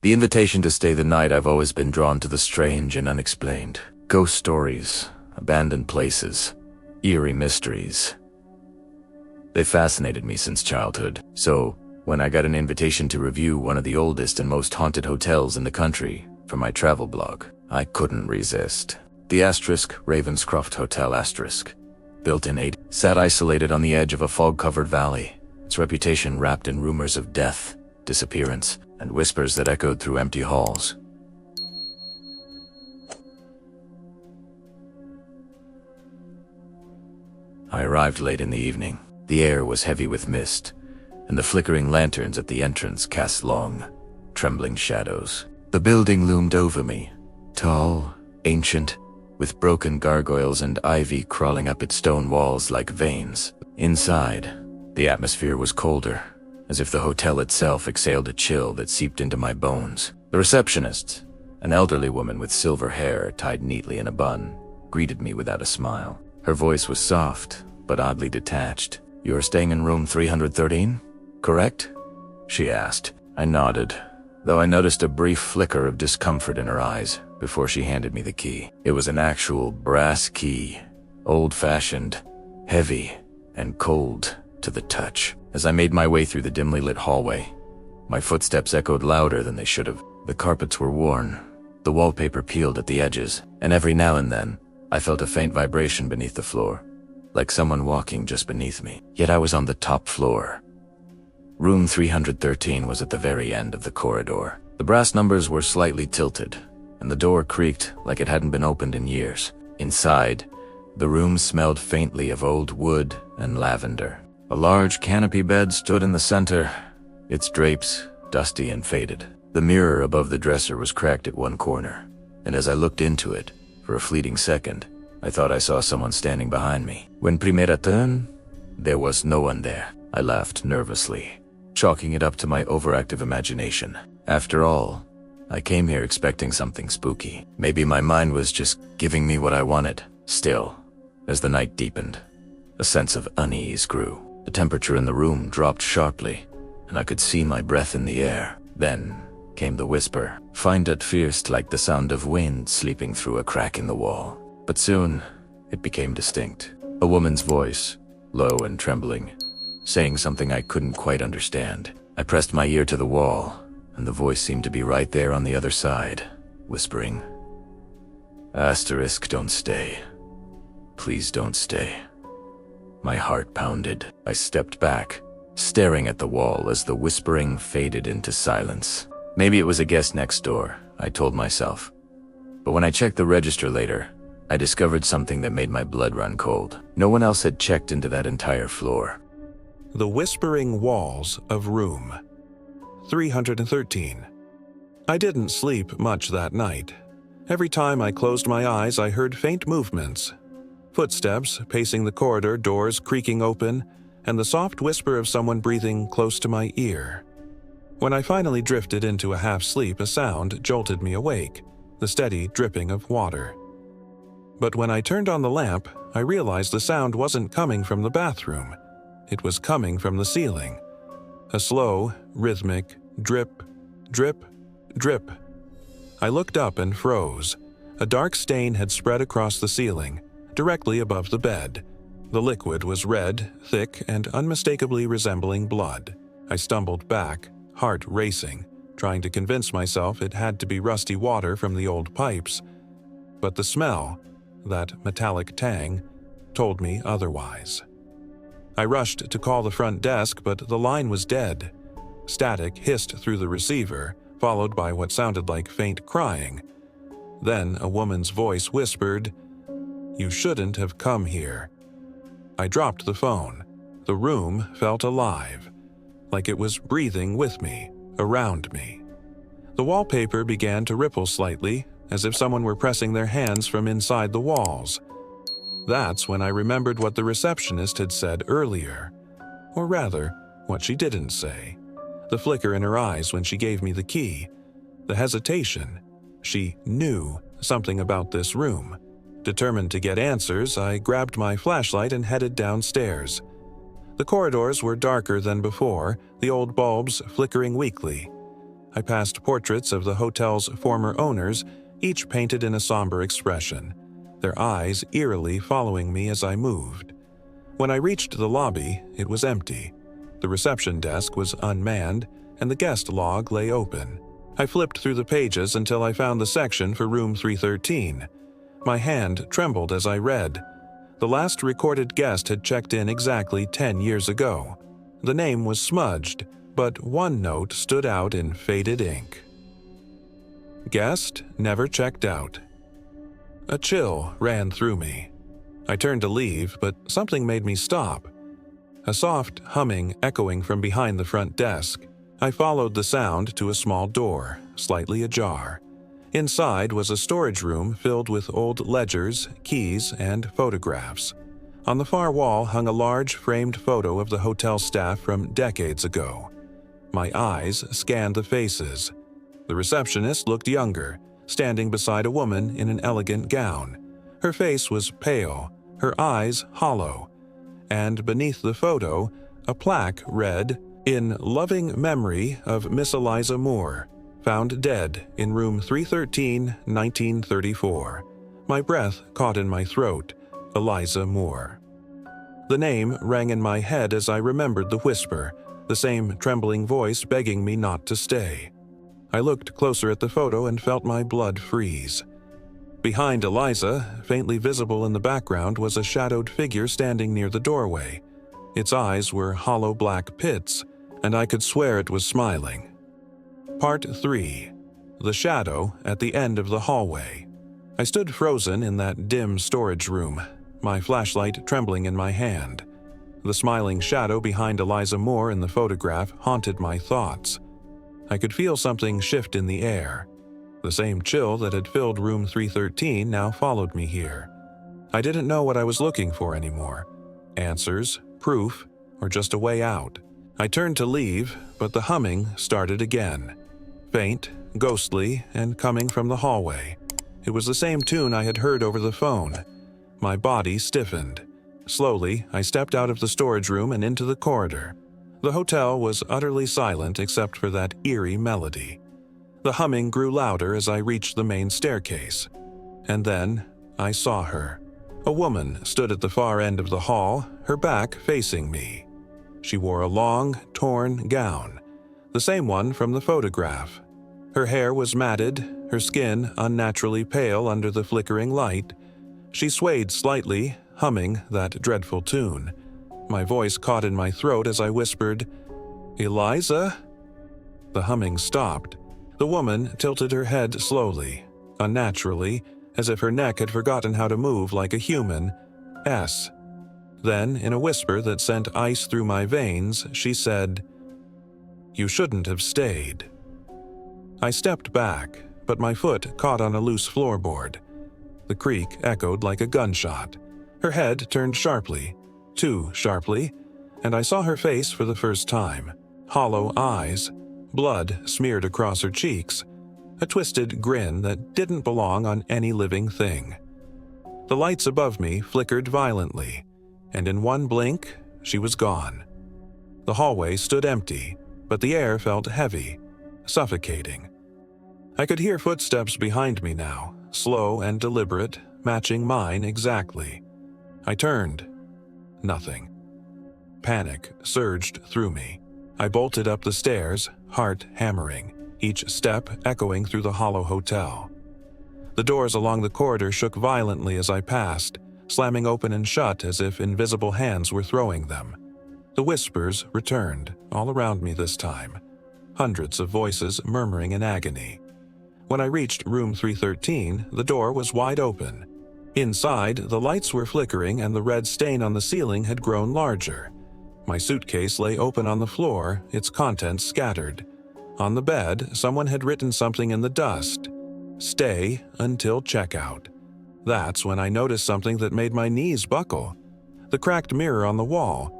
The invitation to stay the night. I've always been drawn to the strange and unexplained. Ghost stories, abandoned places, eerie mysteries. They fascinated me since childhood. So, when I got an invitation to review one of the oldest and most haunted hotels in the country for my travel blog, I couldn't resist. The Ravenscroft Hotel built in 80, sat isolated on the edge of a fog-covered valley, its reputation wrapped in rumors of death, disappearance, and whispers that echoed through empty halls. I arrived late in the evening. The air was heavy with mist, and the flickering lanterns at the entrance cast long, trembling shadows. The building loomed over me, tall, ancient, with broken gargoyles and ivy crawling up its stone walls like veins. Inside, the atmosphere was colder, as if the hotel itself exhaled a chill that seeped into my bones. The receptionist, an elderly woman with silver hair tied neatly in a bun, greeted me without a smile. Her voice was soft, but oddly detached. "You are staying in room 313, correct?" she asked. I nodded, though I noticed a brief flicker of discomfort in her eyes before she handed me the key. It was an actual brass key, old-fashioned, heavy, and cold to the touch. As I made my way through the dimly lit hallway, my footsteps echoed louder than they should have. The carpets were worn, the wallpaper peeled at the edges, and every now and then, I felt a faint vibration beneath the floor, like someone walking just beneath me. Yet I was on the top floor. Room 313 was at the very end of the corridor. The brass numbers were slightly tilted, and the door creaked like it hadn't been opened in years. Inside, the room smelled faintly of old wood and lavender. A large canopy bed stood in the center, its drapes dusty and faded. The mirror above the dresser was cracked at one corner, and as I looked into it, for a fleeting second, I thought I saw someone standing behind me. When primera turn, there was no one there. I laughed nervously, chalking it up to my overactive imagination. After all, I came here expecting something spooky. Maybe my mind was just giving me what I wanted. Still, as the night deepened, a sense of unease grew. The temperature in the room dropped sharply, and I could see my breath in the air. Then came the whisper, faint at first like the sound of wind sleeping through a crack in the wall. But soon, it became distinct. A woman's voice, low and trembling, saying something I couldn't quite understand. I pressed my ear to the wall, and the voice seemed to be right there on the other side, whispering, "Don't stay. Please don't stay." My heart pounded. I stepped back, staring at the wall as the whispering faded into silence. Maybe it was a guest next door, I told myself. But when I checked the register later, I discovered something that made my blood run cold. No one else had checked into that entire floor. The whispering walls of room 313. I didn't sleep much that night. Every time I closed my eyes, I heard faint movements. Footsteps pacing the corridor, doors creaking open, and the soft whisper of someone breathing close to my ear. When I finally drifted into a half-sleep, a sound jolted me awake, the steady dripping of water. But when I turned on the lamp, I realized the sound wasn't coming from the bathroom. It was coming from the ceiling. A slow, rhythmic drip, drip, drip. I looked up and froze. A dark stain had spread across the ceiling, directly above the bed. The liquid was red, thick, and unmistakably resembling blood. I stumbled back, heart racing, trying to convince myself it had to be rusty water from the old pipes. But the smell, that metallic tang, told me otherwise. I rushed to call the front desk, but the line was dead. Static hissed through the receiver, followed by what sounded like faint crying. Then a woman's voice whispered, "You shouldn't have come here." I dropped the phone. The room felt alive, like it was breathing with me, around me. The wallpaper began to ripple slightly, as if someone were pressing their hands from inside the walls. That's when I remembered what the receptionist had said earlier. Or rather, what she didn't say. The flicker in her eyes when she gave me the key. The hesitation. She knew something about this room. Determined to get answers, I grabbed my flashlight and headed downstairs. The corridors were darker than before, the old bulbs flickering weakly. I passed portraits of the hotel's former owners, each painted in a somber expression, their eyes eerily following me as I moved. When I reached the lobby, it was empty. The reception desk was unmanned, and the guest log lay open. I flipped through the pages until I found the section for room 313. My hand trembled as I read. The last recorded guest had checked in exactly 10 years ago. The name was smudged, but one note stood out in faded ink. Guest never checked out. A chill ran through me. I turned to leave, but something made me stop. A soft humming echoing from behind the front desk. I followed the sound to a small door, slightly ajar. Inside was a storage room filled with old ledgers, keys, and photographs. On the far wall hung a large framed photo of the hotel staff from decades ago. My eyes scanned the faces. The receptionist looked younger, standing beside a woman in an elegant gown. Her face was pale, her eyes hollow, and beneath the photo, a plaque read, "In loving memory of Miss Eliza Moore, found dead in room 313, 1934. My breath caught in my throat. Eliza Moore." The name rang in my head as I remembered the whisper, the same trembling voice begging me not to stay. I looked closer at the photo and felt my blood freeze. Behind Eliza, faintly visible in the background, was a shadowed figure standing near the doorway. Its eyes were hollow black pits, and I could swear it was smiling. Part 3. The Shadow at the End of the Hallway. I stood frozen in that dim storage room, my flashlight trembling in my hand. The smiling shadow behind Eliza Moore in the photograph haunted my thoughts. I could feel something shift in the air. The same chill that had filled room 313 now followed me here. I didn't know what I was looking for anymore. Answers, proof, or just a way out. I turned to leave, but the humming started again. Faint, ghostly, and coming from the hallway. It was the same tune I had heard over the phone. My body stiffened. Slowly, I stepped out of the storage room and into the corridor. The hotel was utterly silent except for that eerie melody. The humming grew louder as I reached the main staircase. And then, I saw her. A woman stood at the far end of the hall, her back facing me. She wore a long, torn gown, the same one from the photograph. Her hair was matted, her skin unnaturally pale under the flickering light. She swayed slightly, humming that dreadful tune. My voice caught in my throat as I whispered, "Eliza?" The humming stopped. The woman tilted her head slowly, unnaturally, as if her neck had forgotten how to move like a human. "S." Then, in a whisper that sent ice through my veins, she said, "You shouldn't have stayed." I stepped back, but my foot caught on a loose floorboard. The creak echoed like a gunshot. Her head turned sharply, too sharply, and I saw her face for the first time. Hollow eyes, blood smeared across her cheeks, a twisted grin that didn't belong on any living thing. The lights above me flickered violently, and in one blink, she was gone. The hallway stood empty, but the air felt heavy, suffocating. I could hear footsteps behind me now, slow and deliberate, matching mine exactly. I turned. Nothing. Panic surged through me. I bolted up the stairs, heart hammering, each step echoing through the hollow hotel. The doors along the corridor shook violently as I passed, slamming open and shut as if invisible hands were throwing them. The whispers returned, all around me this time. Hundreds of voices murmuring in agony. When I reached room 313, the door was wide open. Inside, the lights were flickering and the red stain on the ceiling had grown larger. My suitcase lay open on the floor, its contents scattered. On the bed, someone had written something in the dust. "Stay until checkout." That's when I noticed something that made my knees buckle. The cracked mirror on the wall.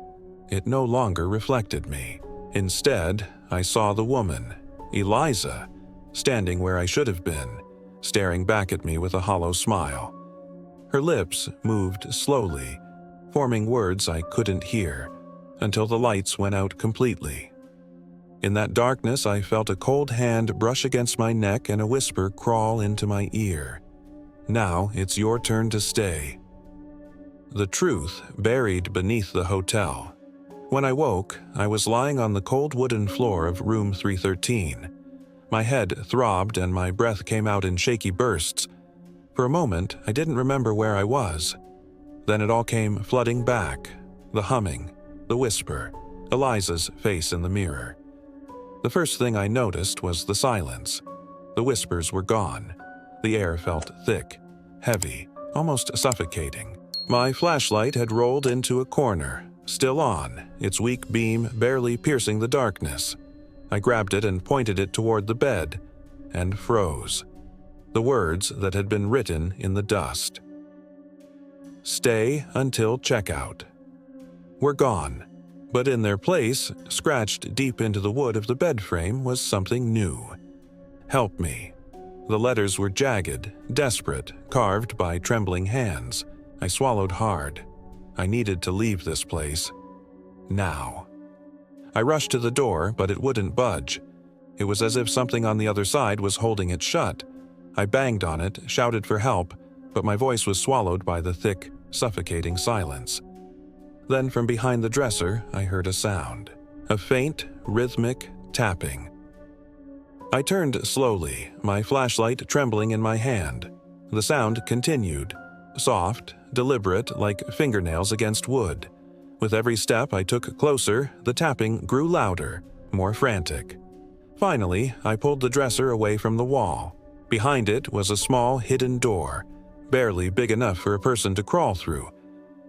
It no longer reflected me. Instead, I saw the woman, Eliza, standing where I should have been, staring back at me with a hollow smile. Her lips moved slowly, forming words I couldn't hear, until the lights went out completely. In that darkness, I felt a cold hand brush against my neck and a whisper crawl into my ear. "Now it's your turn to stay." The truth buried beneath the hotel. When I woke, I was lying on the cold wooden floor of room 313. My head throbbed and my breath came out in shaky bursts. For a moment, I didn't remember where I was. Then it all came flooding back. The humming, the whisper, Eliza's face in the mirror. The first thing I noticed was the silence. The whispers were gone. The air felt thick, heavy, almost suffocating. My flashlight had rolled into a corner, still on, its weak beam barely piercing the darkness. I grabbed it and pointed it toward the bed, and froze. The words that had been written in the dust. "Stay until checkout." Were gone, but in their place, scratched deep into the wood of the bed frame, was something new. "Help me." The letters were jagged, desperate, carved by trembling hands. I swallowed hard. I needed to leave this place. Now. I rushed to the door, but it wouldn't budge. It was as if something on the other side was holding it shut. I banged on it, shouted for help, but my voice was swallowed by the thick, suffocating silence. Then from behind the dresser, I heard a sound. A faint, rhythmic tapping. I turned slowly, my flashlight trembling in my hand. The sound continued, soft, deliberate, like fingernails against wood. With every step I took closer, the tapping grew louder, more frantic. Finally, I pulled the dresser away from the wall. Behind it was a small, hidden door, barely big enough for a person to crawl through.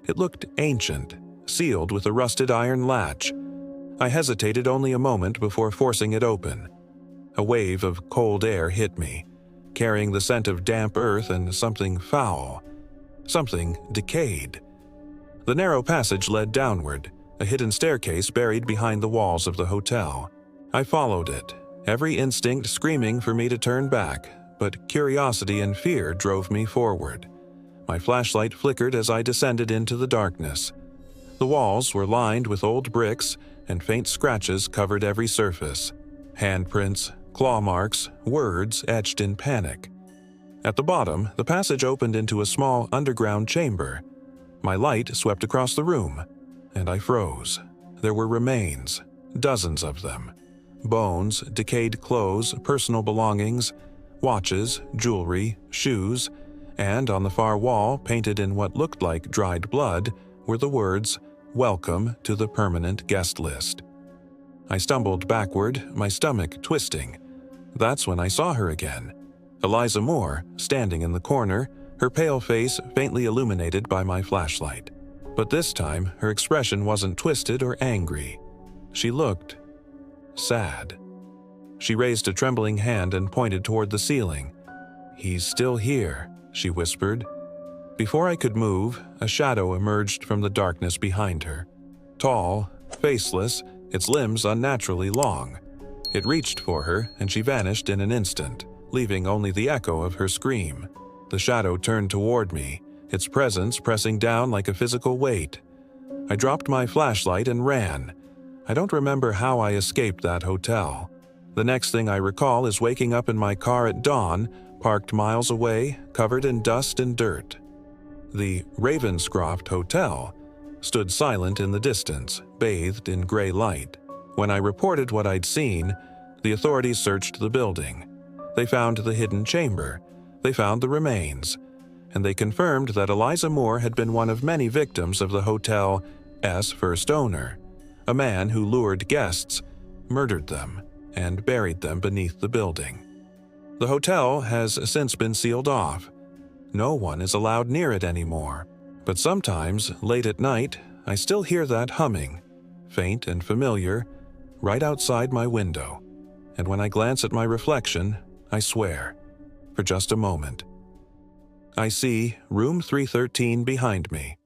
It looked ancient, sealed with a rusted iron latch. I hesitated only a moment before forcing it open. A wave of cold air hit me, carrying the scent of damp earth and something foul, something decayed. The narrow passage led downward, a hidden staircase buried behind the walls of the hotel. I followed it, every instinct screaming for me to turn back, but curiosity and fear drove me forward. My flashlight flickered as I descended into the darkness. The walls were lined with old bricks, and faint scratches covered every surface. Handprints, claw marks, words etched in panic. At the bottom, the passage opened into a small underground chamber. My light swept across the room, and I froze. There were remains, dozens of them. Bones, decayed clothes, personal belongings, watches, jewelry, shoes, and on the far wall, painted in what looked like dried blood, were the words, "Welcome to the permanent guest list." I stumbled backward, my stomach twisting. That's when I saw her again. Eliza Moore, standing in the corner, her pale face faintly illuminated by my flashlight. But this time, her expression wasn't twisted or angry. She looked sad. She raised a trembling hand and pointed toward the ceiling. "He's still here," she whispered. Before I could move, a shadow emerged from the darkness behind her. Tall, faceless, its limbs unnaturally long. It reached for her, and she vanished in an instant, leaving only the echo of her scream. The shadow turned toward me, its presence pressing down like a physical weight. I dropped my flashlight and ran. I don't remember how I escaped that hotel. The next thing I recall is waking up in my car at dawn, parked miles away, covered in dust and dirt. The Ravenscroft Hotel stood silent in the distance, bathed in gray light. When I reported what I'd seen, the authorities searched the building. They found the hidden chamber. They found the remains. And they confirmed that Eliza Moore had been one of many victims of the hotel's first owner, a man who lured guests, murdered them, and buried them beneath the building. The hotel has since been sealed off. No one is allowed near it anymore. But sometimes, late at night, I still hear that humming, faint and familiar, right outside my window. And when I glance at my reflection, I swear, for just a moment, I see room 313 behind me.